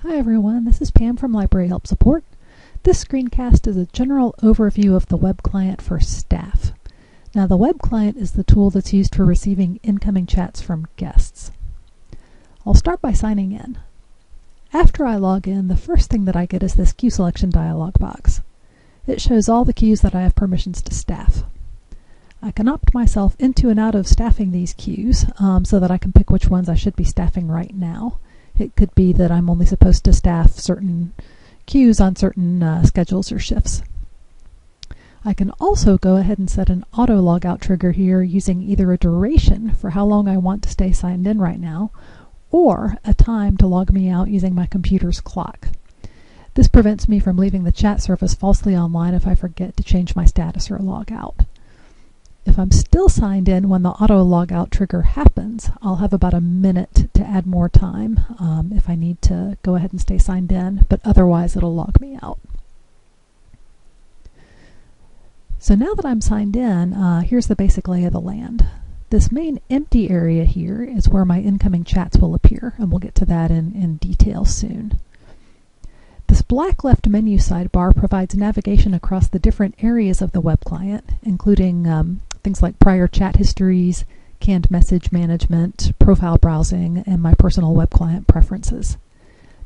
Hi everyone, this is Pam from Library Help Support. This screencast is a general overview of the web client for staff. Now the web client is the tool that's used for receiving incoming chats from guests. I'll start by signing in. After I log in, the first thing that I get is this queue selection dialog box. It shows all the queues that I have permissions to staff. I can opt myself into and out of staffing these queues so that I can pick which ones I should be staffing right now. It could be that I'm only supposed to staff certain queues on certain schedules or shifts. I can also go ahead and set an auto logout trigger here using either a duration for how long I want to stay signed in right now, or a time to log me out using my computer's clock. This prevents me from leaving the chat service falsely online if I forget to change my status or log out. If I'm still signed in when the auto logout trigger happens, I'll have about a minute to add more time if I need to go ahead and stay signed in, but otherwise it'll log me out. So now that I'm signed in, here's the basic lay of the land. This main empty area here is where my incoming chats will appear, and we'll get to that in detail soon. This black left menu sidebar provides navigation across the different areas of the web client, including things like prior chat histories, canned message management, profile browsing, and my personal web client preferences.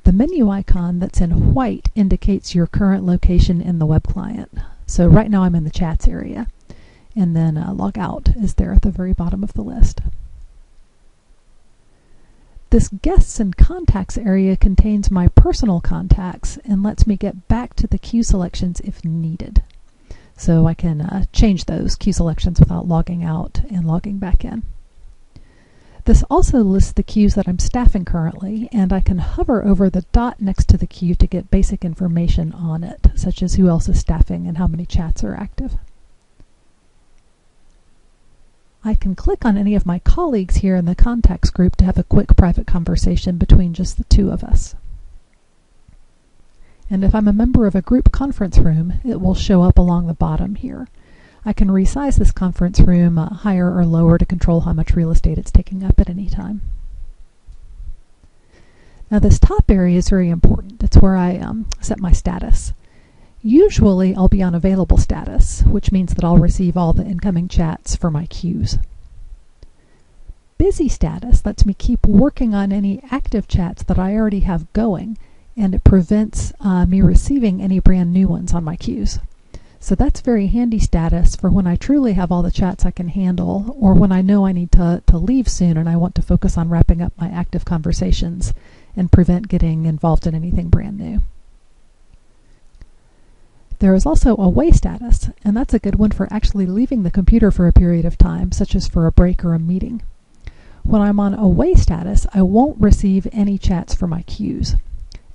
The menu icon that's in white indicates your current location in the web client. So right now I'm in the chats area, and then log out is there at the very bottom of the list. This guests and contacts area contains my personal contacts and lets me get back to the queue selections if needed. So I can change those queue selections without logging out and logging back in. This also lists the queues that I'm staffing currently, and I can hover over the dot next to the queue to get basic information on it, such as who else is staffing and how many chats are active. I can click on any of my colleagues here in the contacts group to have a quick private conversation between just the two of us. And if I'm a member of a group conference room, it will show up along the bottom here. I can resize this conference room higher or lower to control how much real estate it's taking up at any time. Now this top area is very important. It's where I set my status. Usually I'll be on available status, which means that I'll receive all the incoming chats for my queues. Busy status lets me keep working on any active chats that I already have going, and it prevents me receiving any brand new ones on my queues. So that's very handy status for when I truly have all the chats I can handle, or when I know I need to leave soon and I want to focus on wrapping up my active conversations and prevent getting involved in anything brand new. There is also away status, and that's a good one for actually leaving the computer for a period of time, such as for a break or a meeting. When I'm on away status, I won't receive any chats for my queues.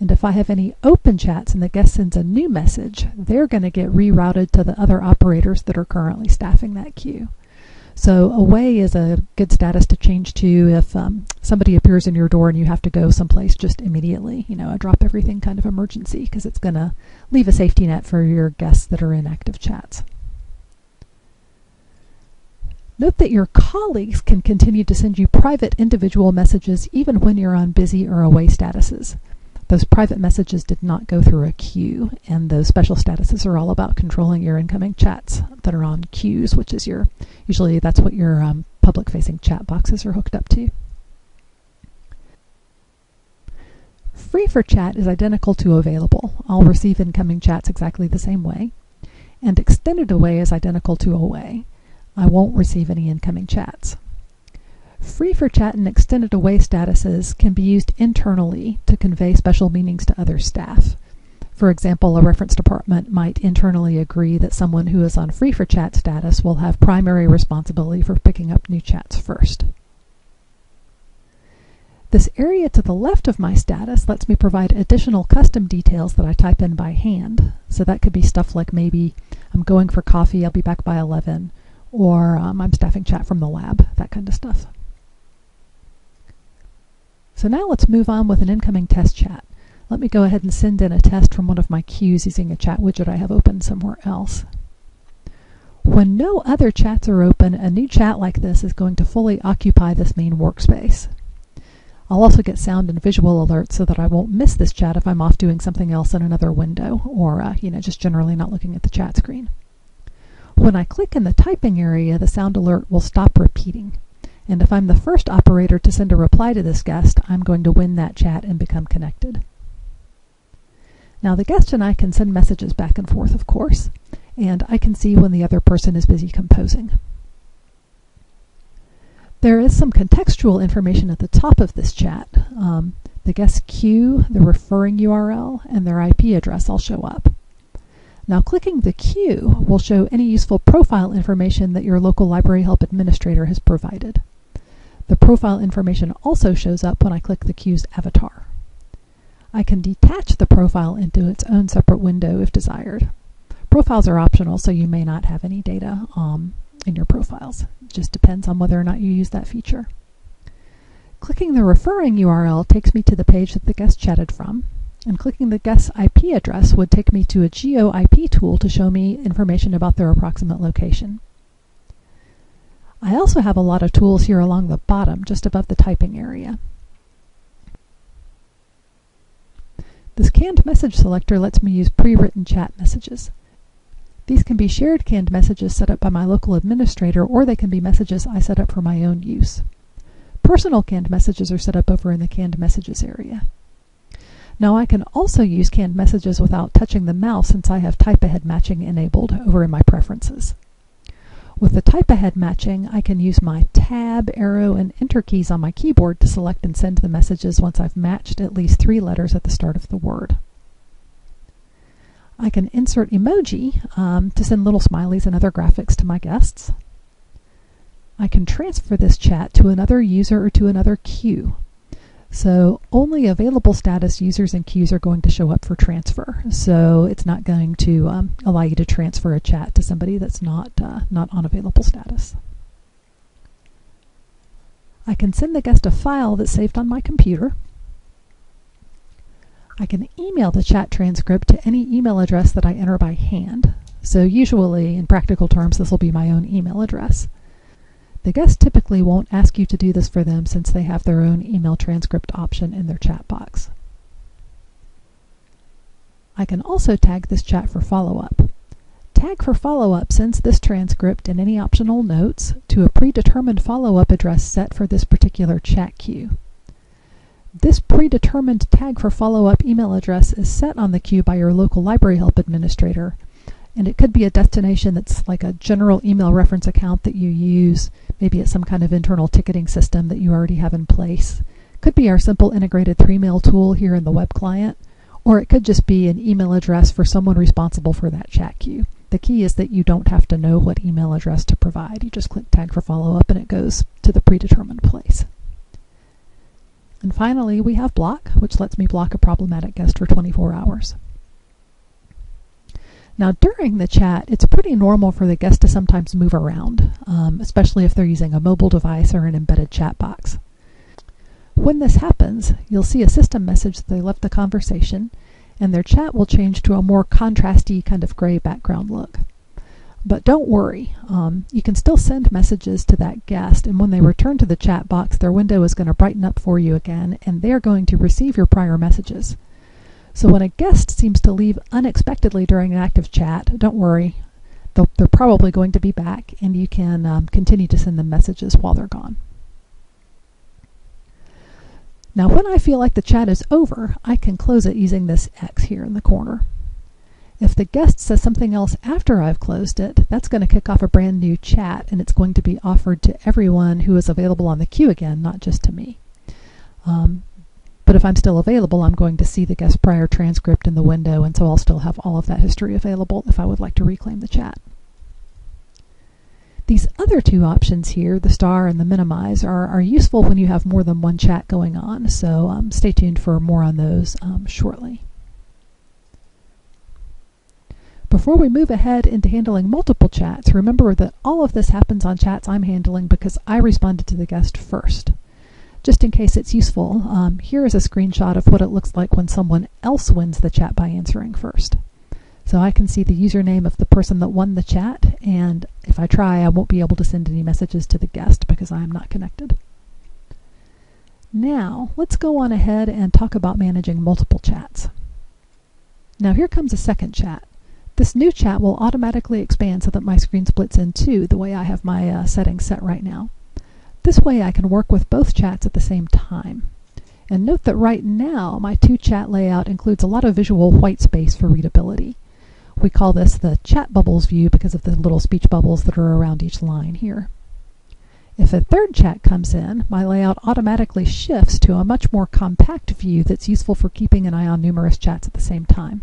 And if I have any open chats and the guest sends a new message, they're going to get rerouted to the other operators that are currently staffing that queue. So away is a good status to change to if somebody appears in your door and you have to go someplace just immediately, a drop everything kind of emergency, because it's going to leave a safety net for your guests that are in active chats. Note that your colleagues can continue to send you private individual messages even when you're on busy or away statuses. Those private messages did not go through a queue, and those special statuses are all about controlling your incoming chats that are on queues, which is usually that's what your public-facing chat boxes are hooked up to. Free for chat is identical to available. I'll receive incoming chats exactly the same way. And extended away is identical to away. I won't receive any incoming chats. Free for chat and extended away statuses can be used internally to convey special meanings to other staff. For example, a reference department might internally agree that someone who is on free for chat status will have primary responsibility for picking up new chats first. This area to the left of my status lets me provide additional custom details that I type in by hand. So that could be stuff like maybe I'm going for coffee, I'll be back by 11, or I'm staffing chat from the lab, that kind of stuff. So now let's move on with an incoming test chat. Let me go ahead and send in a test from one of my queues using a chat widget I have open somewhere else. When no other chats are open, a new chat like this is going to fully occupy this main workspace. I'll also get sound and visual alerts so that I won't miss this chat if I'm off doing something else in another window, or just generally not looking at the chat screen. When I click in the typing area, the sound alert will stop repeating. And if I'm the first operator to send a reply to this guest, I'm going to win that chat and become connected. Now the guest and I can send messages back and forth, of course, and I can see when the other person is busy composing. There is some contextual information at the top of this chat. The guest queue, the referring URL, and their IP address all show up. Now clicking the queue will show any useful profile information that your local Library Help administrator has provided. The profile information also shows up when I click the queue's avatar. I can detach the profile into its own separate window if desired. Profiles are optional, so you may not have any data in your profiles. It just depends on whether or not you use that feature. Clicking the referring URL takes me to the page that the guest chatted from, and clicking the guest's IP address would take me to a geo-IP tool to show me information about their approximate location. I also have a lot of tools here along the bottom, just above the typing area. This canned message selector lets me use pre-written chat messages. These can be shared canned messages set up by my local administrator, or they can be messages I set up for my own use. Personal canned messages are set up over in the canned messages area. Now I can also use canned messages without touching the mouse, since I have type-ahead matching enabled over in my preferences. With the type-ahead matching, I can use my Tab, Arrow, and Enter keys on my keyboard to select and send the messages once I've matched at least 3 letters at the start of the word. I can insert emoji to send little smileys and other graphics to my guests. I can transfer this chat to another user or to another queue. So only available status users and queues are going to show up for transfer. So it's not going to allow you to transfer a chat to somebody that's not on available status. I can send the guest a file that's saved on my computer. I can email the chat transcript to any email address that I enter by hand. So usually, in practical terms, this will be my own email address. The guest typically won't ask you to do this for them, since they have their own email transcript option in their chat box. I can also tag this chat for follow-up. Tag for follow-up sends this transcript and any optional notes to a predetermined follow-up address set for this particular chat queue. This predetermined tag for follow-up email address is set on the queue by your local Library Help administrator, and it could be a destination that's like a general email reference account that you use. Maybe it's some kind of internal ticketing system that you already have in place. Could be our simple integrated 3mail tool here in the web client, or it could just be an email address for someone responsible for that chat queue. The key is that you don't have to know what email address to provide. You just click tag for follow-up and it goes to the predetermined place. And finally, we have block, which lets me block a problematic guest for 24 hours. Now during the chat, it's pretty normal for the guest to sometimes move around, especially if they're using a mobile device or an embedded chat box. When this happens, you'll see a system message that they left the conversation, and their chat will change to a more contrasty kind of gray background look. But don't worry, you can still send messages to that guest, and when they return to the chat box, their window is going to brighten up for you again, and they're going to receive your prior messages. So when a guest seems to leave unexpectedly during an active chat, don't worry, they're probably going to be back, and you can continue to send them messages while they're gone. Now when I feel like the chat is over, I can close it using this X here in the corner. If the guest says something else after I've closed it, that's going to kick off a brand new chat, and it's going to be offered to everyone who is available on the queue again, not just to me. But if I'm still available, I'm going to see the guest prior transcript in the window, and so I'll still have all of that history available if I would like to reclaim the chat. These other two options here, the star and the minimize, are useful when you have more than one chat going on, so stay tuned for more on those shortly. Before we move ahead into handling multiple chats, remember that all of this happens on chats I'm handling because I responded to the guest first. Just in case it's useful, here is a screenshot of what it looks like when someone else wins the chat by answering first. So I can see the username of the person that won the chat, and if I try, I won't be able to send any messages to the guest because I am not connected. Now, let's go on ahead and talk about managing multiple chats. Now here comes a second chat. This new chat will automatically expand so that my screen splits in two, the way I have my settings set right now. This way I can work with both chats at the same time. And note that right now my two chat layout includes a lot of visual white space for readability. We call this the chat bubbles view because of the little speech bubbles that are around each line here. If a third chat comes in, my layout automatically shifts to a much more compact view that's useful for keeping an eye on numerous chats at the same time.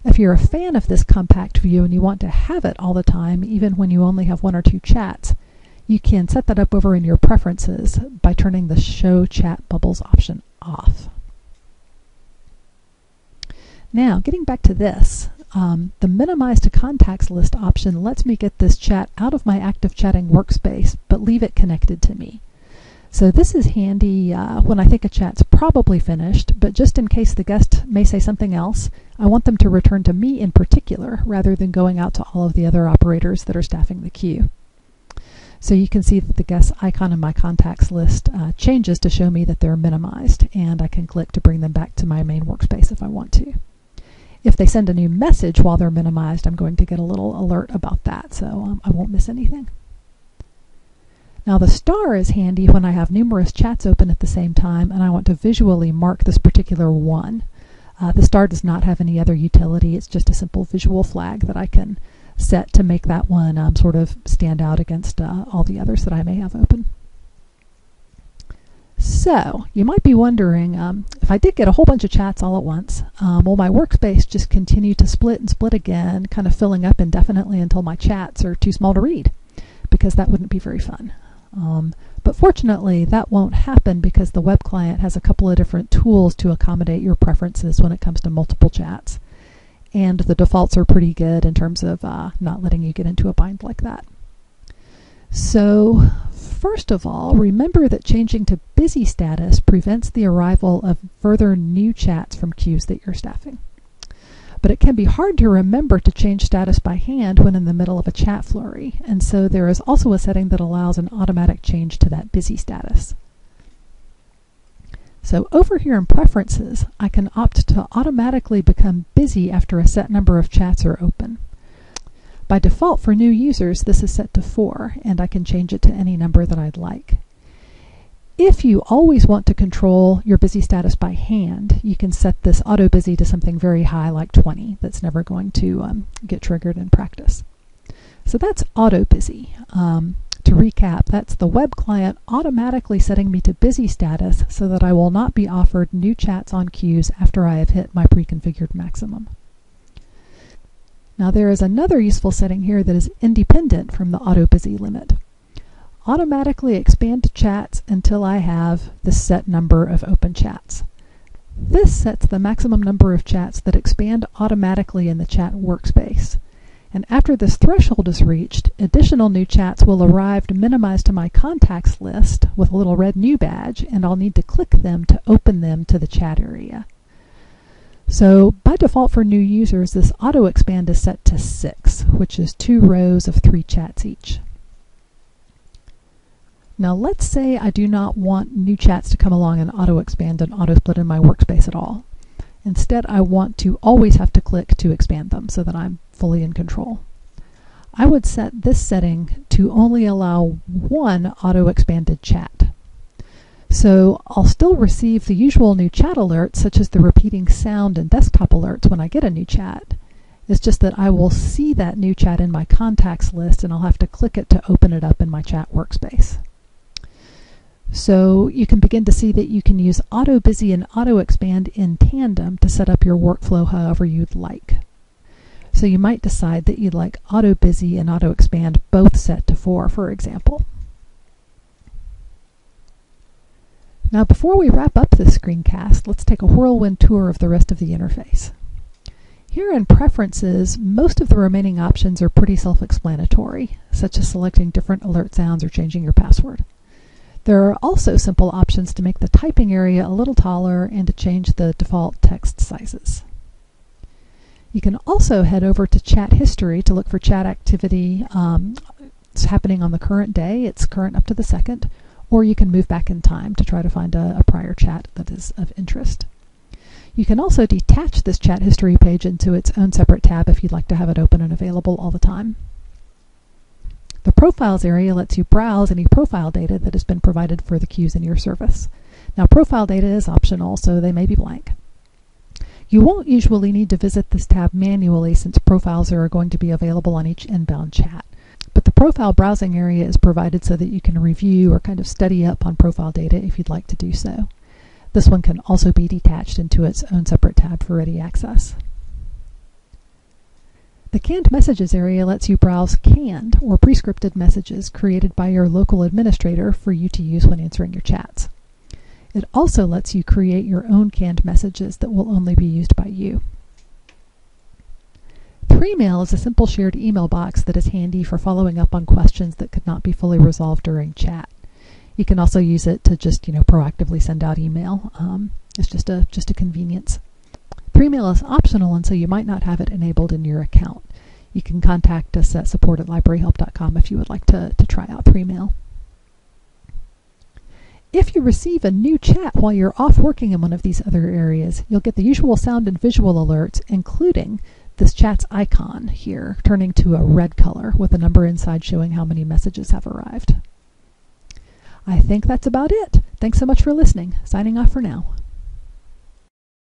If you're a fan of this compact view and you want to have it all the time, even when you only have one or two chats, you can set that up over in your preferences by turning the Show Chat Bubbles option off. Now, getting back to this, the Minimize to Contacts List option lets me get this chat out of my active chatting workspace, but leave it connected to me. So this is handy when I think a chat's probably finished, but just in case the guest may say something else, I want them to return to me in particular, rather than going out to all of the other operators that are staffing the queue. So you can see that the guest icon in my contacts list changes to show me that they're minimized, and I can click to bring them back to my main workspace if I want to. If they send a new message while they're minimized, I'm going to get a little alert about that, so I won't miss anything. Now the star is handy when I have numerous chats open at the same time and I want to visually mark this particular one. The star does not have any other utility, it's just a simple visual flag that I can set to make that one sort of stand out against all the others that I may have open. So, you might be wondering, if I did get a whole bunch of chats all at once, will my workspace just continue to split and split again, kind of filling up indefinitely until my chats are too small to read? Because that wouldn't be very fun. But fortunately, that won't happen because the web client has a couple of different tools to accommodate your preferences when it comes to multiple chats. And the defaults are pretty good in terms of not letting you get into a bind like that. So, first of all, remember that changing to busy status prevents the arrival of further new chats from queues that you're staffing. But it can be hard to remember to change status by hand when in the middle of a chat flurry, and so there is also a setting that allows an automatic change to that busy status. So over here in Preferences, I can opt to automatically become busy after a set number of chats are open. By default for new users, this is set to 4, and I can change it to any number that I'd like. If you always want to control your busy status by hand, you can set this auto busy to something very high like 20. That's never going to get triggered in practice. So that's auto busy. To recap, that's the web client automatically setting me to busy status so that I will not be offered new chats on queues after I have hit my pre-configured maximum. Now there is another useful setting here that is independent from the auto busy limit. Automatically expand chats until I have the set number of open chats. This sets the maximum number of chats that expand automatically in the chat workspace. And after this threshold is reached, additional new chats will arrive to minimize to my contacts list with a little red new badge, and I'll need to click them to open them to the chat area. So by default for new users, this auto expand is set to 6, which is 2 rows of 3 chats each. Now let's say I do not want new chats to come along and auto expand and auto split in my workspace at all. Instead, I want to always have to click to expand them so that I'm fully in control. I would set this setting to only allow one auto expanded chat. So I'll still receive the usual new chat alerts, such as the repeating sound and desktop alerts when I get a new chat. It's just that I will see that new chat in my contacts list and I'll have to click it to open it up in my chat workspace. So you can begin to see that you can use auto busy and auto expand in tandem to set up your workflow however you'd like. So you might decide that you'd like auto busy and auto expand both set to 4, for example. Now before we wrap up this screencast, let's take a whirlwind tour of the rest of the interface. Here in Preferences, most of the remaining options are pretty self-explanatory, such as selecting different alert sounds or changing your password. There are also simple options to make the typing area a little taller and to change the default text sizes. You can also head over to Chat History to look for chat activity happening on the current day. It's current up to the second. or you can move back in time to try to find a prior chat that is of interest. You can also detach this chat history page into its own separate tab if you'd like to have it open and available all the time. The Profiles area lets you browse any profile data that has been provided for the queues in your service. Now, profile data is optional, so they may be blank. You won't usually need to visit this tab manually since profiles are going to be available on each inbound chat. But the profile browsing area is provided so that you can review or kind of study up on profile data if you'd like to do so. This one can also be detached into its own separate tab for ready access. The Canned Messages area lets you browse canned or pre-scripted messages created by your local administrator for you to use when answering your chats. It also lets you create your own canned messages that will only be used by you. 3Mail is a simple shared email box that is handy for following up on questions that could not be fully resolved during chat. You can also use it to just, proactively send out email. It's just a convenience. 3Mail is optional, and so you might not have it enabled in your account. You can contact us at support@libraryhelp.com if you would like to try out 3Mail. If you receive a new chat while you're off working in one of these other areas, you'll get the usual sound and visual alerts, including this chat's icon here, turning to a red color with a number inside showing how many messages have arrived. I think that's about it. Thanks so much for listening. Signing off for now.